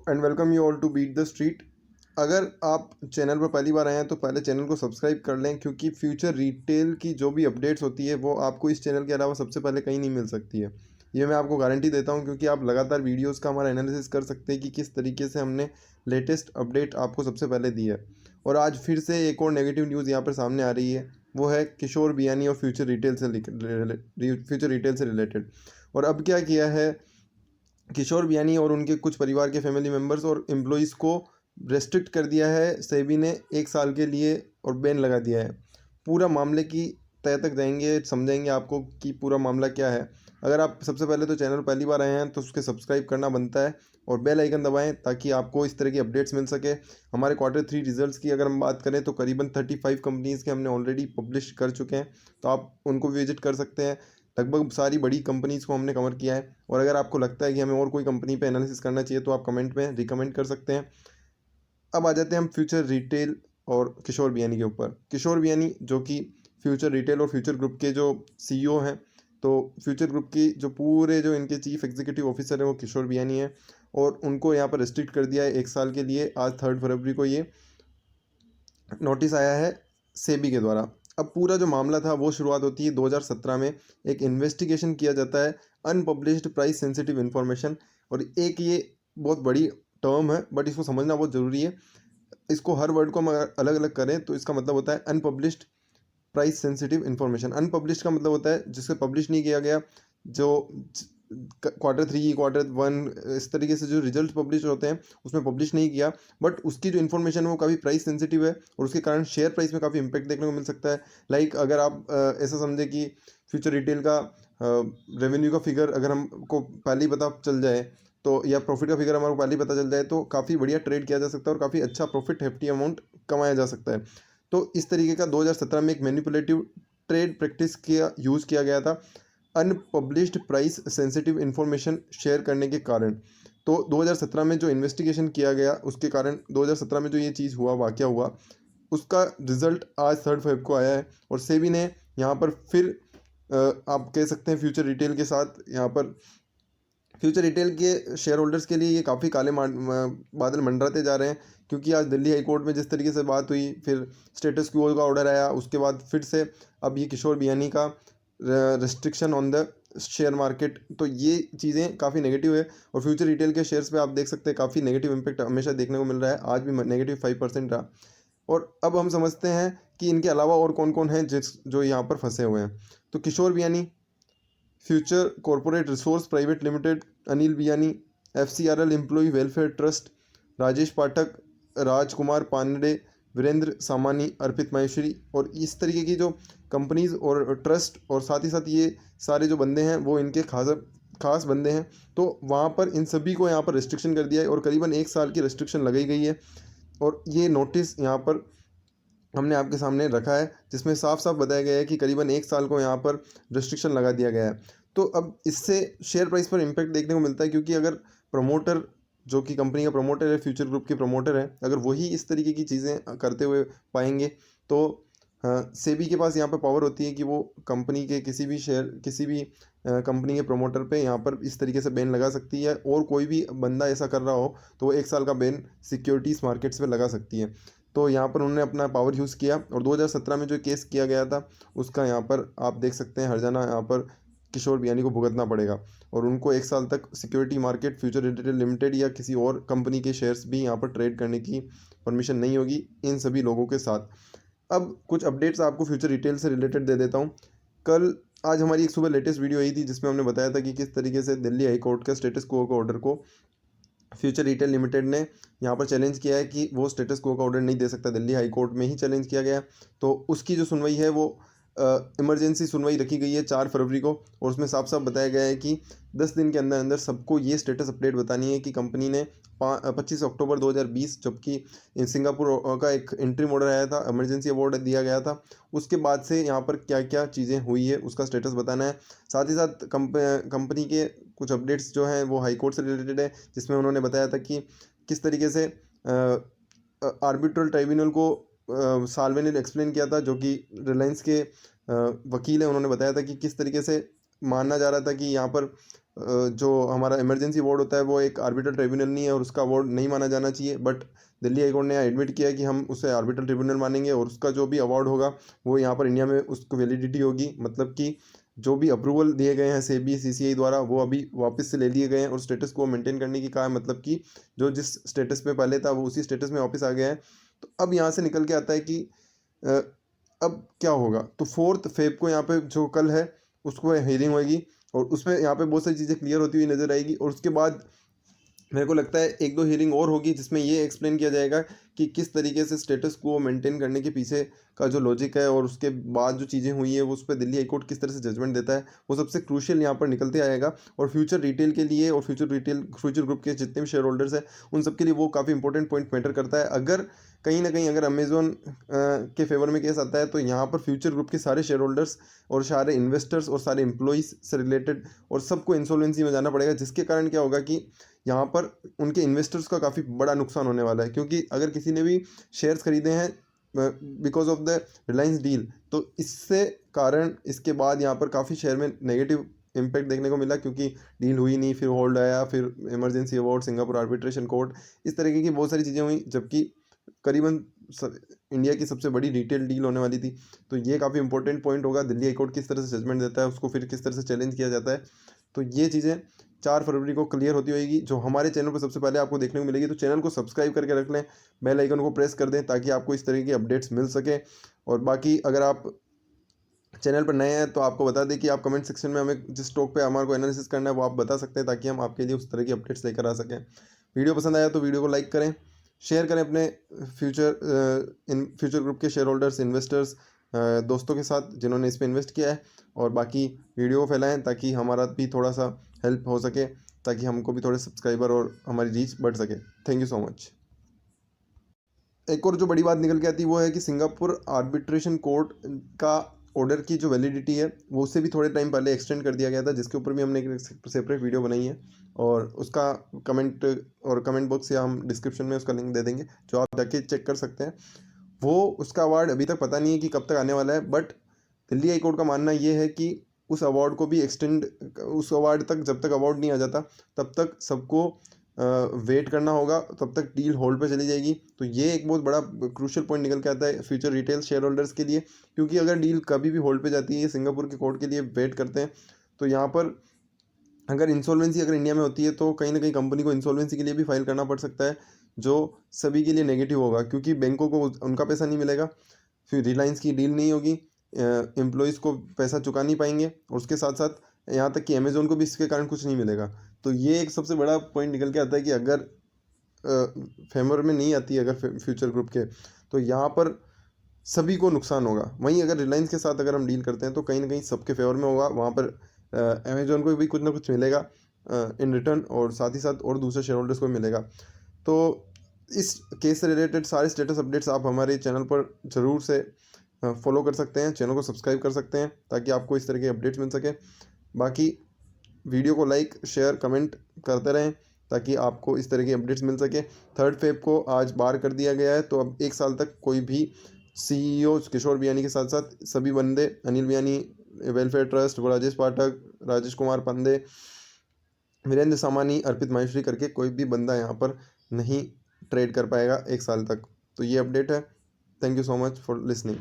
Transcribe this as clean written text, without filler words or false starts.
And welcome you all to beat the street. अगर आप channel पर पहली बार आए हैं तो पहले चैनल को सब्सक्राइब कर लें, क्योंकि फ्यूचर रिटेल की जो भी अपडेट्स होती है वो आपको इस चैनल के अलावा सबसे पहले कहीं नहीं मिल सकती है। ये मैं आपको गारंटी देता हूँ, क्योंकि आप लगातार वीडियोस का हमारा एनालिसिस कर सकते हैं कि किस तरीके से हमने लेटेस्ट अपडेट आपको सबसे पहले दी है। और आज फिर से एक और नेगेटिव न्यूज़ यहाँ पर सामने आ रही है, वो है किशोर बियानी और फ्यूचर रिटेल से रिलेटेड। और अब क्या किया है किशोर बियानी और उनके कुछ परिवार के फैमिली मेम्बर्स और एम्प्लॉयज़ को रेस्ट्रिक्ट कर दिया है सेबी ने 1 साल के लिए, और बैन लगा दिया है। पूरा मामले की तह तक जाएंगे, समझाएंगे आपको कि पूरा मामला क्या है। अगर आप सबसे पहले तो चैनल पहली बार आए हैं तो उसके सब्सक्राइब करना बनता है और बेल आइकन दबाएं, ताकि आपको इस तरह की अपडेट्स मिल सके। हमारे Q3 रिजल्ट्स की अगर हम बात करें तो करीबन 35 कंपनीज़ के हमने ऑलरेडी पब्लिश कर चुके हैं, तो आप उनको विजिट कर सकते हैं। लगभग सारी बड़ी कंपनीज़ को हमने कवर किया है। और अगर आपको लगता है कि हमें और कोई कंपनी पे एनालिसिस करना चाहिए तो आप कमेंट में रिकमेंड कर सकते हैं। अब आ जाते हैं हम फ्यूचर रिटेल और किशोर बियानी के ऊपर। किशोर बियानी जो कि फ्यूचर रिटेल और फ्यूचर ग्रुप के जो सीईओ हैं, तो फ्यूचर ग्रुप की जो पूरे जो इनके चीफ एग्जीक्यूटिव ऑफिसर हैं वो किशोर बियानी है, और उनको यहाँ पर रिस्ट्रिक्ट कर दिया है 1 साल के लिए। आज 3 फरवरी को ये नोटिस आया है सेबी के द्वारा। अब पूरा जो मामला था वो शुरुआत होती है 2017 में। एक इन्वेस्टिगेशन किया जाता है, अनपब्लिश्ड प्राइस सेंसिटिव इन्फॉर्मेशन। और एक ये बहुत बड़ी टर्म है, बट इसको समझना बहुत ज़रूरी है। इसको हर वर्ड को हम अगर अलग अलग करें तो इसका मतलब होता है unpublished price sensitive information. Unpublished का मतलब होता है जिसे पब्लिश नहीं किया गया, जो Q3 Q1 इस तरीके से जो रिजल्ट पब्लिश होते हैं उसमें पब्लिश नहीं किया, बट उसकी जो इन्फॉर्मेशन है वो काफ़ी प्राइस सेंसिटिव है और उसके कारण शेयर प्राइस में काफ़ी इंपैक्ट देखने को मिल सकता है। लाइक अगर आप ऐसा समझें कि फ्यूचर रिटेल का रेवेन्यू का फिगर अगर हमको पहले ही पता चल जाए, तो या प्रॉफिट का फिगर हमारे को पहले ही पता चल जाए, तो काफ़ी बढ़िया ट्रेड किया जा सकता है और काफ़ी अच्छा प्रॉफिट हेफ्टी अमाउंट कमाया जा सकता है। तो इस तरीके का 2017 में एक मैनिपुलेटिव ट्रेड प्रैक्टिस किया यूज़ किया गया था unpublished price sensitive information share करने के कारण। तो 2017 में जो इन्वेस्टिगेशन किया गया उसके कारण 2017 में जो ये चीज़ हुआ, वाक़या हुआ, उसका रिजल्ट आज 3 फरवरी को आया है। और सेबी ने यहाँ पर फिर आप कह सकते हैं फ्यूचर रिटेल के साथ यहाँ पर फ्यूचर रिटेल के शेयर होल्डर्स के लिए ये काफ़ी काले बादल मंडराते जा रहे हैं, क्योंकि आज दिल्ली हाई कोर्ट में जिस तरीके से बात हुई, फिर स्टेटस क्वो का ऑर्डर आया, उसके बाद फिर से अब ये किशोर बियानी का restriction on the share market. तो ये चीज़ें काफ़ी नेगेटिव है और फ्यूचर रिटेल के शेयर्स पे आप देख सकते हैं काफ़ी नेगेटिव इम्पैक्ट हमेशा देखने को मिल रहा है। आज भी -5% रहा। और अब हम समझते हैं कि इनके अलावा और कौन कौन हैं जो यहाँ पर फंसे हुए हैं। तो Kishore Biyani, Future Corporate Resource Private Limited, Anil Biyani, FCRL Employ Welfare Trust, Rajesh Pathak, Rajkumar Pandey, Virendra Samani, Arpit Maheshwari, और इस तरीके की जो कंपनीज और ट्रस्ट और साथ ही साथ ये सारे जो बंदे हैं वो इनके खास बंदे हैं। तो वहाँ पर इन सभी को यहाँ पर रिस्ट्रिक्शन कर दिया है और करीबन 1 साल की रिस्ट्रिक्शन लगाई गई है। और ये नोटिस यहाँ पर हमने आपके सामने रखा है, जिसमें साफ साफ बताया गया है कि करीबन 1 साल को यहाँ पर रिस्ट्रिक्शन लगा दिया गया है। तो अब इससे शेयर प्राइस पर इम्पैक्ट देखने को मिलता है, क्योंकि अगर प्रमोटर, जो कि कंपनी का प्रमोटर है, फ्यूचर ग्रुप के प्रमोटर है, अगर वही इस तरीके की चीज़ें करते हुए पाएंगे तो सेबी के पास यहाँ पर पावर होती है कि वो कंपनी के किसी भी कंपनी के प्रमोटर पे यहाँ पर इस तरीके से बैन लगा सकती है। और कोई भी बंदा ऐसा कर रहा हो तो वो 1 साल का बैन सिक्योरिटीज़ मार्केट्स पे लगा सकती है। तो यहाँ पर उन्होंने अपना पावर यूज़ किया और 2017 में जो केस किया गया था उसका यहाँ पर आप देख सकते हैं हर्जाना यहाँ पर किशोर बियानी को भुगतना पड़ेगा। और उनको 1 साल तक security market future retail limited या किसी और कंपनी के शेयर्स भी यहाँ पर ट्रेड करने की परमिशन नहीं होगी इन सभी लोगों के साथ। अब कुछ अपडेट्स आपको फ्यूचर रिटेल से रिलेटेड दे देता हूँ। आज हमारी एक सुबह लेटेस्ट वीडियो आई थी जिसमें हमने बताया था कि किस तरीके से दिल्ली हाई कोर्ट के स्टेटस क्वो का ऑर्डर को फ्यूचर रिटेल लिमिटेड ने यहाँ पर चैलेंज किया है कि वो स्टेटस क्वो का ऑर्डर नहीं दे सकता। दिल्ली हाई कोर्ट में ही चैलेंज किया गया। तो उसकी जो सुनवाई है वो इमरजेंसी सुनवाई रखी गई है 4 फरवरी को, और उसमें साफ साफ बताया गया है कि 10 दिन के अंदर अंदर सबको ये स्टेटस अपडेट बतानी है कि कंपनी ने 25 अक्टूबर 2020, जबकि सिंगापुर का एक इंट्रीम ऑर्डर आया था, इमरजेंसी अवार्ड दिया गया था, उसके बाद से यहाँ पर क्या क्या चीज़ें हुई है उसका स्टेटस बताना है। साथ ही साथ कंपनी के कुछ अपडेट्स जो हैं वो हाई कोर्ट से रिलेटेड है, जिसमें उन्होंने बताया था कि किस तरीके से आर्बिट्रल ट्राइब्यूनल को साल्वे ने एक्सप्लेन किया था, जो कि रिलायंस के वकील हैं। उन्होंने बताया था कि किस तरीके से मानना जा रहा था कि यहाँ पर जो हमारा इमरजेंसी अवार्ड होता है वो एक आर्बिट्रल ट्रिब्यूनल नहीं है और उसका अवार्ड नहीं माना जाना चाहिए, बट दिल्ली हाई कोर्ट ने एडमिट किया कि हम उसे आर्बिट्रल ट्रिब्यूनल मानेंगे और उसका जो भी अवार्ड होगा वो यहाँ पर इंडिया में उसको वैलिडिटी होगी। मतलब कि जो भी अप्रूवल दिए गए हैं सेबी सीसीआई द्वारा वो अभी वापस से ले लिए गए हैं और स्टेटस को मेंटेन करने की कहा है। मतलब कि जो जिस स्टेटस में पहले था वो उसी स्टेटस में वापस आ गया है। तो अब यहाँ से निकल के आता है कि अ, अब क्या होगा। तो 4 फेब को यहाँ पे जो कल है उसको हियरिंग होगी और उसमें यहाँ पे बहुत सारी चीज़ें क्लियर होती हुई नजर आएगी। और उसके बाद मेरे को लगता है 1-2 हियरिंग और होगी जिसमें ये एक्सप्लेन किया जाएगा कि किस तरीके से स्टेटस को मेंटेन करने के पीछे का जो लॉजिक है और उसके बाद जो चीज़ें हुई है वो उस पर दिल्ली हाई कोर्ट किस तरह से जजमेंट देता है, वो सबसे क्रूशियल यहाँ पर निकलते आएगा। और फ्यूचर रिटेल के लिए और फ्यूचर ग्रुप के जितने भी शेयर होल्डर्स हैं उन सबके लिए वो काफ़ी इंपॉर्टेंट पॉइंट मैटर करता है। अगर कहीं ना कहीं अगर अमेजोन के फेवर में केस आता है तो यहाँ पर फ्यूचर ग्रुप के सारे शेयर होल्डर्स और सारे इन्वेस्टर्स और सारे एम्प्लॉइज से रिलेटेड और सबको इंसॉल्वेंसी में जाना पड़ेगा, जिसके कारण क्या होगा कि यहाँ पर उनके इन्वेस्टर्स का काफ़ी बड़ा नुकसान होने वाला है। क्योंकि अगर किसी ने भी शेयर्स खरीदे हैं because of the Reliance deal तो इससे कारण इसके बाद यहाँ पर काफ़ी शेयर में नेगेटिव इम्पैक्ट देखने को मिला, क्योंकि डील हुई नहीं, फिर होल्ड आया, फिर emergency award, Singapore arbitration court, इस तरीके की बहुत सारी चीज़ें हुई, जबकि करीबन इंडिया की सबसे बड़ी रिटेल डील होने वाली थी। तो ये काफ़ी इंपॉर्टेंट पॉइंट होगा, दिल्ली हाई कोर्ट किस तरह से जजमेंट देता है उसको फिर किस तरह से चैलेंज किया जाता है। तो ये चीज़ें 4 फरवरी को क्लियर होती होगी, जो हमारे चैनल पर सबसे पहले आपको देखने को मिलेगी। तो चैनल को सब्सक्राइब करके रख लें, बेल आइकन को प्रेस कर दें ताकि आपको इस तरह की अपडेट्स मिल सके। और बाकी अगर आप चैनल पर नए हैं तो आपको बता दें कि आप कमेंट सेक्शन में हमें जिस टॉक पे हमारे को एनालिसिस करना है वो आप बता सकते हैं ताकि हम आपके लिए उस तरह की अपडेट्स लेकर आ सकें। वीडियो पसंद आया तो वीडियो को लाइक करें, शेयर करें अपने फ्यूचर ग्रुप के शेयर होल्डर्स, इन्वेस्टर्स, दोस्तों के साथ जिन्होंने इस पर इन्वेस्ट किया है। और बाकी वीडियो को फैलाएं ताकि हमारा भी थोड़ा सा हेल्प हो सके, ताकि हमको भी थोड़े सब्सक्राइबर और हमारी रीच बढ़ सके। Thank you so much. एक और जो बड़ी बात निकल के आती है वो है कि सिंगापुर आर्बिट्रेशन कोर्ट का ऑर्डर की जो वैलिडिटी है वो उससे भी थोड़े टाइम पहले एक्सटेंड कर दिया गया था, जिसके ऊपर भी हमने एक सेपरेट वीडियो बनाई है और उसका कमेंट बॉक्स या हम डिस्क्रिप्शन में उसका लिंक दे देंगे, जो आप जाके चेक कर सकते हैं। वो उसका अवार्ड अभी तक पता नहीं है कि कब तक आने वाला है, बट दिल्ली हाई कोर्ट का मानना ये है कि उस अवार्ड को भी एक्सटेंड, उस अवार्ड तक जब तक अवार्ड नहीं आ जाता तब तक सबको वेट करना होगा, तब तक डील होल्ड पे चली जाएगी। तो ये एक बहुत बड़ा क्रूशियल पॉइंट निकल के आता है फ्यूचर रिटेल शेयर होल्डर्स के लिए, क्योंकि अगर डील कभी भी होल्ड पे जाती है, ये सिंगापुर के कोर्ट के लिए वेट करते हैं। तो यहाँ पर अगर इंसॉल्वेंसी अगर इंडिया में होती है तो कहीं ना कहीं कंपनी को इंसॉल्वेंसी के लिए भी फाइल करना पड़ सकता है, जो सभी के लिए नेगेटिव होगा, क्योंकि बैंकों को उनका पैसा नहीं मिलेगा, फिर रिलायंस की डील नहीं होगी, एम्प्लॉयज़ को पैसा चुका नहीं पाएंगे और उसके साथ साथ यहाँ तक कि अमेजोन को भी इसके कारण कुछ नहीं मिलेगा। तो ये एक सबसे बड़ा पॉइंट निकल के आता है कि अगर फेवर में नहीं आती है अगर फ्यूचर ग्रुप के, तो यहाँ पर सभी को नुकसान होगा। वहीं अगर रिलायंस के साथ अगर हम डील करते हैं तो कहीं ना कहीं सबके फेवर में होगा, वहाँ पर अमेजोन को भी कुछ ना कुछ मिलेगा इन रिटर्न, और साथ ही साथ और दूसरे शेयर होल्डर्स को मिलेगा। तो इस केस से रिलेटेड सारे स्टेटस अपडेट्स आप हमारे चैनल पर ज़रूर से फॉलो कर सकते हैं, चैनल को सब्सक्राइब कर सकते हैं ताकि आपको इस तरह के अपडेट्स मिल सके। बाकी वीडियो को लाइक, शेयर, कमेंट करते रहें ताकि आपको इस तरह की अपडेट्स मिल सके। 3 फेब को आज बार कर दिया गया है, तो अब 1 साल तक कोई भी CEO किशोर बियानी के साथ साथ सभी बंदे, अनिल बियानी वेलफेयर ट्रस्ट, राजेश पाठक, राजेश कुमार पंदे, वीरेंद्र सामानी, अर्पित माहेश्वरी करके कोई भी बंदा यहाँ पर नहीं ट्रेड कर पाएगा 1 साल तक। तो ये अपडेट है। Thank you so much for listening.